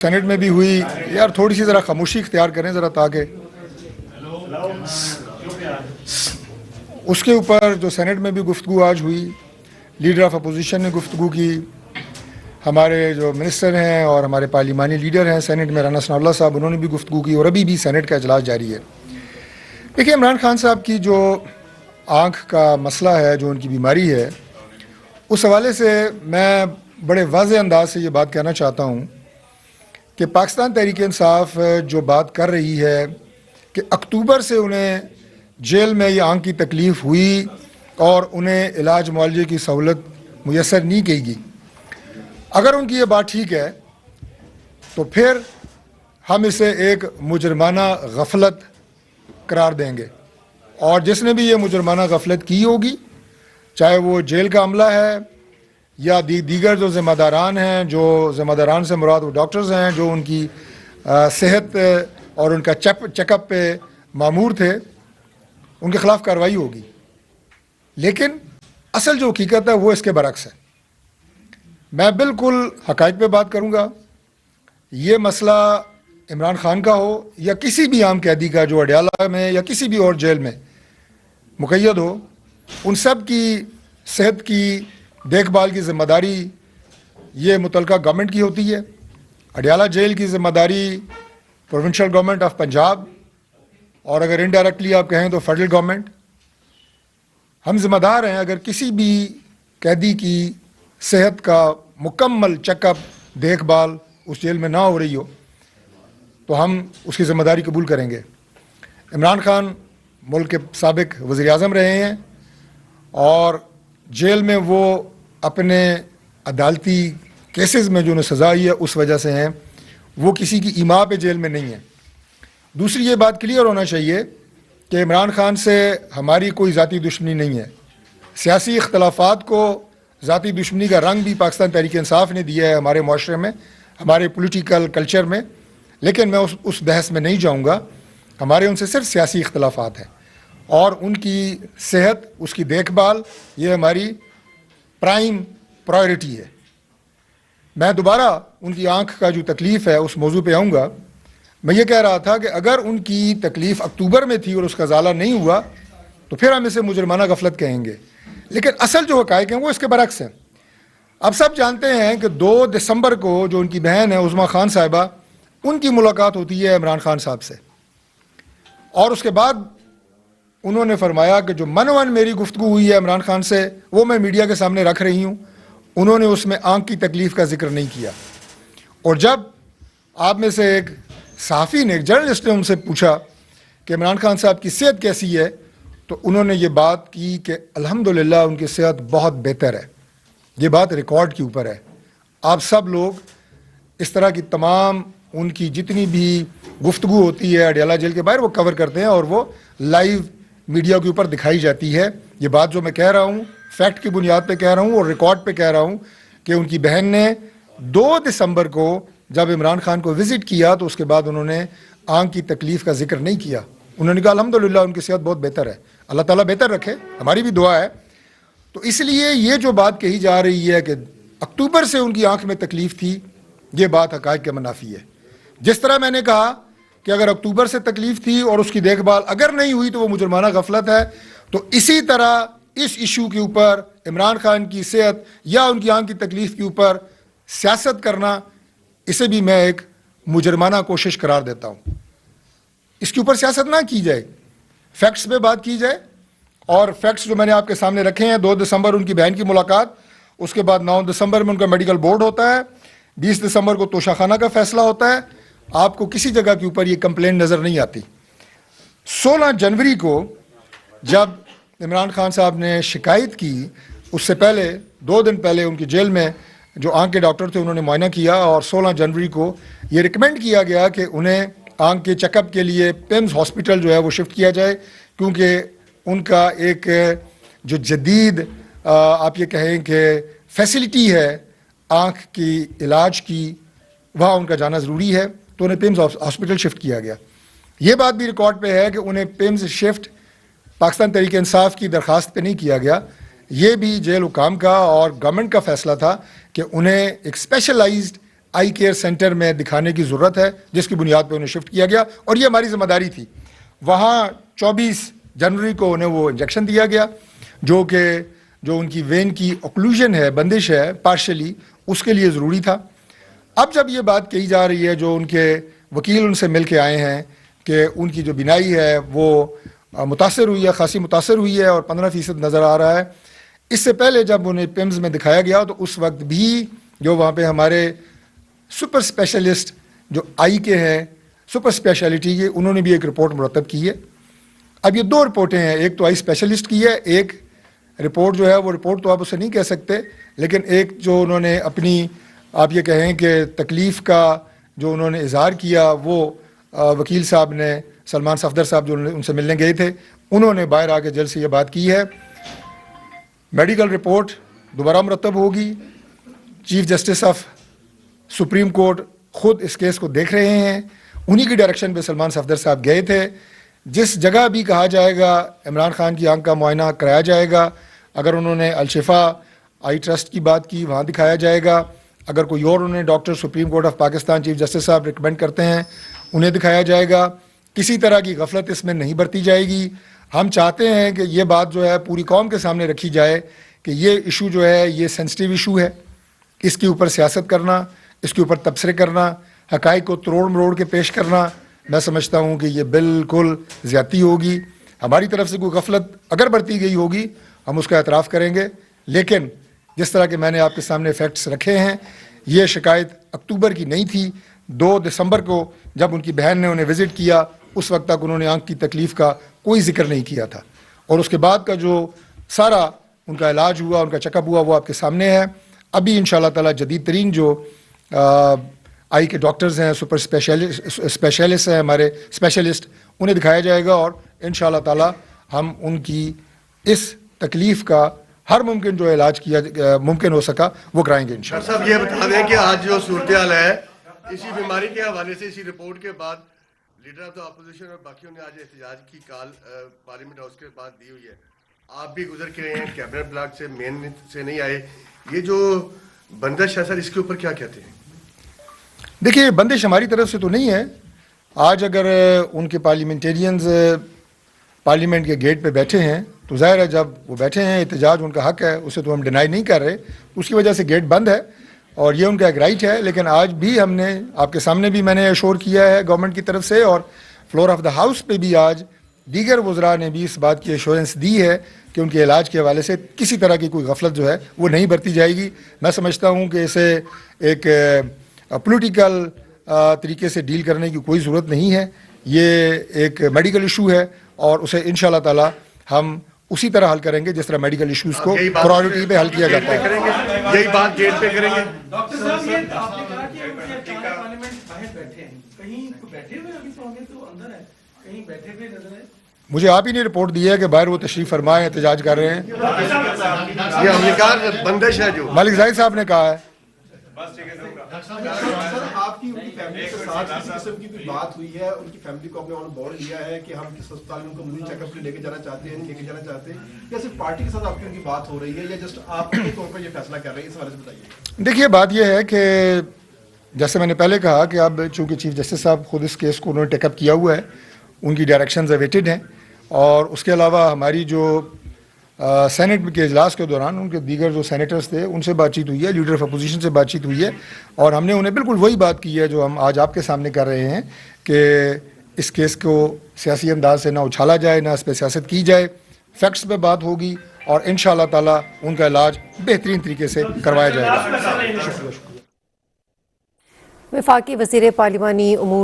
Saint میں بھی ہوئی. یار تھوڑی سی ذرا خاموشی اختیار کریں ذرا, تاکہ اس کے اوپر جو سینٹ میں بھی گفتگو آج ہوئی, لیڈر آف اپوزیشن نے گفتگو کی, ہمارے جو منسٹر ہیں اور ہمارے پارلیمانی لیڈر ہیں سینٹ میں رانا ثناء اللہ صاحب, انہوں نے بھی گفتگو کی, اور ابھی بھی سینٹ کا اجلاس جاری ہے. دیکھیے عمران خان صاحب کی جو آنکھ کا مسئلہ ہے, جو ان کی بیماری ہے, اس حوالے سے میں بڑے واضح انداز سے یہ بات کہنا چاہتا ہوں کہ پاکستان تحریک انصاف جو بات کر رہی ہے کہ اکتوبر سے انہیں جیل میں یہ آنکھ کی تکلیف ہوئی اور انہیں علاج معالجے کی سہولت میسر نہیں کی گئی, اگر ان کی یہ بات ٹھیک ہے تو پھر ہم اسے ایک مجرمانہ غفلت قرار دیں گے, اور جس نے بھی یہ مجرمانہ غفلت کی ہوگی, چاہے وہ جیل کا عملہ ہے یا دیگر جو ذمہ داران ہیں, جو ذمہ داران سے مراد وہ ڈاکٹرز ہیں جو ان کی صحت اور ان کا چیک اپ پہ مامور تھے, ان کے خلاف کارروائی ہوگی. لیکن اصل جو حقیقت ہے وہ اس کے برعکس ہے. میں بالکل حقائق پہ بات کروں گا. یہ مسئلہ عمران خان کا ہو یا کسی بھی عام قیدی کا جو اڈیالہ میں یا کسی بھی اور جیل میں مقید ہو, ان سب کی صحت کی دیکھ بھال کی ذمہ داری یہ متعلقہ گورنمنٹ کی ہوتی ہے. اڈیالہ جیل کی ذمہ داری پروونشل گورنمنٹ آف پنجاب, اور اگر انڈائریکٹلی آپ کہیں تو فیڈرل گورنمنٹ. ہم ذمہ دار ہیں اگر کسی بھی قیدی کی صحت کا مکمل چیک اپ دیکھ بھال اس جیل میں نہ ہو رہی ہو تو ہم اس کی ذمہ داری قبول کریں گے. عمران خان ملک کے سابق وزیر اعظم رہے ہیں, اور جیل میں وہ اپنے عدالتی کیسز میں جو انہیں سزا آئی ہے اس وجہ سے ہیں, وہ کسی کی ایما پہ جیل میں نہیں ہیں. دوسری یہ بات کلیئر ہونا چاہیے کہ عمران خان سے ہماری کوئی ذاتی دشمنی نہیں ہے. سیاسی اختلافات کو ذاتی دشمنی کا رنگ بھی پاکستان تحریک انصاف نے دیا ہے ہمارے معاشرے میں, ہمارے پولیٹیکل کلچر میں, لیکن میں اس بحث میں نہیں جاؤں گا. ہمارے ان سے صرف سیاسی اختلافات ہیں, اور ان کی صحت, اس کی دیکھ بھال یہ ہماری پرائم پرائیورٹی ہے. میں دوبارہ ان کی آنکھ کا جو تکلیف ہے اس موضوع پہ آؤں گا. میں یہ کہہ رہا تھا کہ اگر ان کی تکلیف اکتوبر میں تھی اور اس کا ازالہ نہیں ہوا تو پھر ہم اسے مجرمانہ غفلت کہیں گے, لیکن اصل جو حقائق ہیں وہ اس کے برعکس ہیں. اب سب جانتے ہیں کہ 2 دسمبر کو جو ان کی بہن ہے عظمیٰ خان صاحبہ, ان کی ملاقات ہوتی ہے عمران خان صاحب سے, اور اس کے بعد انہوں نے فرمایا کہ جو من میری گفتگو ہوئی ہے عمران خان سے وہ میں میڈیا کے سامنے رکھ رہی ہوں. انہوں نے اس میں آنکھ کی تکلیف کا ذکر نہیں کیا. اور جب آپ میں سے ایک صحافی نے, ایک جرنلسٹ نے ان سے پوچھا کہ عمران خان صاحب کی صحت کیسی ہے, تو انہوں نے یہ بات کی کہ الحمدللہ ان کی صحت بہت بہتر ہے. یہ بات ریکارڈ کے اوپر ہے. آپ سب لوگ اس طرح کی تمام ان کی جتنی بھی گفتگو ہوتی ہے اڈیالہ جیل کے باہر وہ کور کرتے ہیں, اور وہ لائیو میڈیا کے اوپر دکھائی جاتی ہے. یہ بات جو میں کہہ رہا ہوں فیکٹ کی بنیاد پہ کہہ رہا ہوں اور ریکارڈ پہ کہہ رہا ہوں کہ ان کی بہن نے 2 دسمبر کو جب عمران خان کو وزٹ کیا تو اس کے بعد انہوں نے آنکھ کی تکلیف کا ذکر نہیں کیا. انہوں نے کہا الحمدللہ ان کی صحت بہت بہتر ہے, اللہ تعالیٰ بہتر رکھے, ہماری بھی دعا ہے. تو اس لیے یہ جو بات کہی جا رہی ہے کہ اکتوبر سے ان کی آنکھ میں تکلیف تھی, یہ بات حقائق کے منافی ہے. جس طرح میں نے کہا کہ اگر اکتوبر سے تکلیف تھی اور اس کی دیکھ بھال اگر نہیں ہوئی تو وہ مجرمانہ غفلت ہے, تو اسی طرح اس ایشو کے اوپر عمران خان کی صحت یا ان کی آنکھ کی تکلیف کے اوپر سیاست کرنا, اسے بھی میں ایک مجرمانہ کوشش قرار دیتا ہوں. اس کے اوپر سیاست نہ کی جائے, فیکٹس پہ بات کی جائے. اور فیکٹس جو میں نے آپ کے سامنے رکھے ہیں, 2 دسمبر ان کی بہن کی ملاقات, اس کے بعد 9 دسمبر میں ان کا میڈیکل بورڈ ہوتا ہے, 20 دسمبر کو توشہ خانہ کا فیصلہ ہوتا ہے. آپ کو کسی جگہ کے اوپر یہ کمپلین نظر نہیں آتی. 16 جنوری کو جب عمران خان صاحب نے شکایت کی, اس سے پہلے 2 دن پہلے ان کی جیل میں جو آنکھ کے ڈاکٹر تھے انہوں نے معائنہ کیا, اور 16 جنوری کو یہ ریکمینڈ کیا گیا کہ انہیں آنکھ کے چیک اپ کے لیے پیمز ہاسپٹل جو ہے وہ شفٹ کیا جائے, کیونکہ ان کا ایک جو جدید آپ یہ کہیں کہ فیسلٹی ہے آنکھ کی علاج کی, وہاں ان کا جانا ضروری ہے. تو انہیں پیمز ہاسپٹل شفٹ کیا گیا. یہ بات بھی ریکارڈ پہ ہے کہ انہیں پیمز شفٹ پاکستان تحریک انصاف کی درخواست پہ نہیں کیا گیا, یہ بھی جیل حکام کا اور گورنمنٹ کا فیصلہ تھا کہ انہیں ایک اسپیشلائزڈ آئی کیئر سینٹر میں دکھانے کی ضرورت ہے, جس کی بنیاد پہ انہیں شفٹ کیا گیا, اور یہ ہماری ذمہ داری تھی. وہاں 24 جنوری کو انہیں وہ انجیکشن دیا گیا, جو ان کی وین کی اوکلوژن ہے, بندش ہے پارشلی, اس کے لیے ضروری تھا. اب جب یہ بات کہی جا رہی ہے, جو ان کے وکیل ان سے مل کے آئے ہیں, کہ ان کی جو بینائی ہے وہ متاثر ہوئی ہے, خاصی متاثر ہوئی ہے, اور 15% نظر آ رہا ہے. اس سے پہلے جب انہیں پیمز میں دکھایا گیا تو اس وقت بھی جو وہاں پہ ہمارے سپر اسپیشلسٹ جو آئی کے ہیں, سپر اسپیشلٹی کے, انہوں نے بھی ایک رپورٹ مرتب کی ہے. اب یہ 2 رپورٹیں ہیں, ایک تو آئی اسپیشلسٹ کی ہے, ایک رپورٹ جو ہے وہ رپورٹ تو آپ اسے نہیں کہہ سکتے, لیکن ایک جو انہوں نے اپنی, آپ یہ کہیں کہ تکلیف کا جو انہوں نے اظہار کیا, وہ وکیل صاحب نے, سلمان صفدر صاحب جو ان سے ملنے گئے تھے, انہوں نے باہر آ کے جلد سے یہ بات کی ہے. میڈیکل رپورٹ دوبارہ مرتب ہوگی. Chief justice of supreme court خود اس کیس کو دیکھ رہے ہیں, انہی کی ڈائریکشن پہ سلمان صفدر صاحب گئے تھے. جس جگہ بھی کہا جائے گا عمران خان کی آنکھ کا معائنہ کرایا جائے گا, اگر انہوں نے الشفا آئی ٹرسٹ کی بات کی وہاں دکھایا جائے گا, اگر کوئی اور انہیں doctor supreme court of Pakistan chief justice صاحب ریکمینڈ کرتے ہیں انہیں دکھایا جائے گا. کسی طرح کی غفلت اس میں نہیں برتی جائے گی. ہم چاہتے ہیں کہ یہ بات جو ہے پوری قوم کے سامنے رکھی جائے کہ یہ ایشو جو ہے یہ سینسٹیو ایشو ہے, اس کے اوپر سیاست کرنا, اس کے اوپر تبصرے کرنا, حقائق کو تروڑ مروڑ کے پیش کرنا, میں سمجھتا ہوں کہ یہ بالکل زیادتی ہوگی. ہماری طرف سے کوئی غفلت اگر برتی گئی ہوگی ہم اس کا اعتراف کریں گے, لیکن جس طرح کہ میں نے آپ کے سامنے فیکٹس رکھے ہیں, یہ شکایت اکتوبر کی نہیں تھی. 2 دسمبر کو جب ان کی بہن نے انہیں وزٹ کیا, اس وقت تک انہوں نے آنکھ کی تکلیف کا کوئی ذکر نہیں کیا تھا, اور اس کے بعد کا جو سارا ان کا علاج ہوا, ان کا چیک اپ ہوا, وہ آپ کے سامنے ہے. ابھی انشاءاللہ تعالی جدید ترین جو آئی کے ڈاکٹرز ہیں, سپر اسپیشلسٹ ہیں, ہمارے اسپیشلسٹ, انہیں دکھایا جائے گا, اور انشاءاللہ تعالی ہم ان کی اس تکلیف کا ہر ممکن جو علاج کیا ممکن ہو سکا وہ کرائیں گے انشاءاللہ. صاحب یہ بتا دیں کہ آج جو صورتحال ہے اسی بیماری کے حوالے سے, اسی رپورٹ کے بعد لیڈر آف دا اپوزیشن اور باقیوں نے آج احتجاج کی کال پارلیمنٹ ہاؤس کے بعد دی ہوئی ہے. آپ بھی گزر کے رہے ہیں, کیبنٹ بلاک سے, مین سے نہیں آئے. یہ جو بندش ہے سر, اس کے اوپر کیا کہتے ہیں؟ دیکھیے, بندش ہماری طرف سے تو نہیں ہے. آج اگر ان کے پارلیمنٹیرینز پارلیمنٹ کے گیٹ پہ بیٹھے ہیں تو ظاہر ہے جب وہ بیٹھے ہیں, احتجاج ان کا حق ہے, اسے تو ہم ڈینائی نہیں کر رہے, اس کی وجہ سے گیٹ بند ہے اور یہ ان کا ایک رائٹ ہے. لیکن آج بھی ہم نے آپ کے سامنے بھی میں نے اشور کیا ہے گورنمنٹ کی طرف سے, اور فلور آف دا ہاؤس پہ بھی آج دیگر وزراء نے بھی اس بات کی ایشورنس دی ہے کہ ان کے علاج کے حوالے سے کسی طرح کی کوئی غفلت جو ہے وہ نہیں برتی جائے گی. میں سمجھتا ہوں کہ اسے ایک پولیٹیکل طریقے سے ڈیل کرنے کی کوئی ضرورت نہیں ہے. یہ ایک میڈیکل ایشو ہے اور اسے انشاءاللہ تعالی ہم اسی طرح حل کریں گے جس طرح میڈیکل ایشوز کو پرائیورٹی پہ حل کیا جاتا ہے. یہی بات گیٹ پہ کریں گے. ڈاکٹر صاحب, یہ آپ نے کہا کہ پارلیمنٹ باہر بیٹھے ہیں, کہیں بیٹھے ہوئے ابھی تو اندر ہے, کہیں بیٹھے ہوئے نظر ہے؟ مجھے آپ ہی نے رپورٹ دی ہے کہ باہر وہ تشریف فرمائے احتجاج کر رہے ہیں. یہ ہم نے کہا بندش ہے, جو ملک زاہد صاحب نے کہا ہے. سر, آپ کی ان کی فیملی کے ساتھ کسی قسم کی کوئی بات ہوئی ہے؟ ان کی فیملی کو اپنے آن بورڈ لیا ہے کہ ہم کس ہسپتال میں ان کو مزید چیک اپ کے لے کے جانا چاہتے ہیں, لے کے جانا چاہتے ہیں, یا صرف پارٹی کے ساتھ آپ کی ان کی بات ہو رہی ہے, یا جسٹ آپ کے طور پر یہ فیصلہ کر رہے ہیں؟ اس حوالے سے بتائیے. دیکھیے, بات یہ ہے کہ جیسے میں نے پہلے کہا کہ اب چونکہ چیف جسٹس صاحب خود اس کیس کو انہوں نے ٹیک اپ کیا ہوا ہے, ان کی ڈائریکشنز اویٹڈ ہیں, اور اس کے علاوہ ہماری جو سینٹ کے اجلاس کے دوران ان کے دیگر جو سینیٹرز تھے ان سے بات چیت ہوئی ہے, لیڈر آف اپوزیشن سے بات چیت ہوئی ہے, اور ہم نے انہیں بالکل وہی بات کی ہے جو ہم آج آپ کے سامنے کر رہے ہیں کہ اس کیس کو سیاسی انداز سے نہ اچھالا جائے, نہ اس پہ سیاست کی جائے. فیکٹس پہ بات ہوگی اور انشاءاللہ تعالی ان کا علاج بہترین طریقے سے کروایا جائے گا. وفاقی وزیر پارلیمانی امور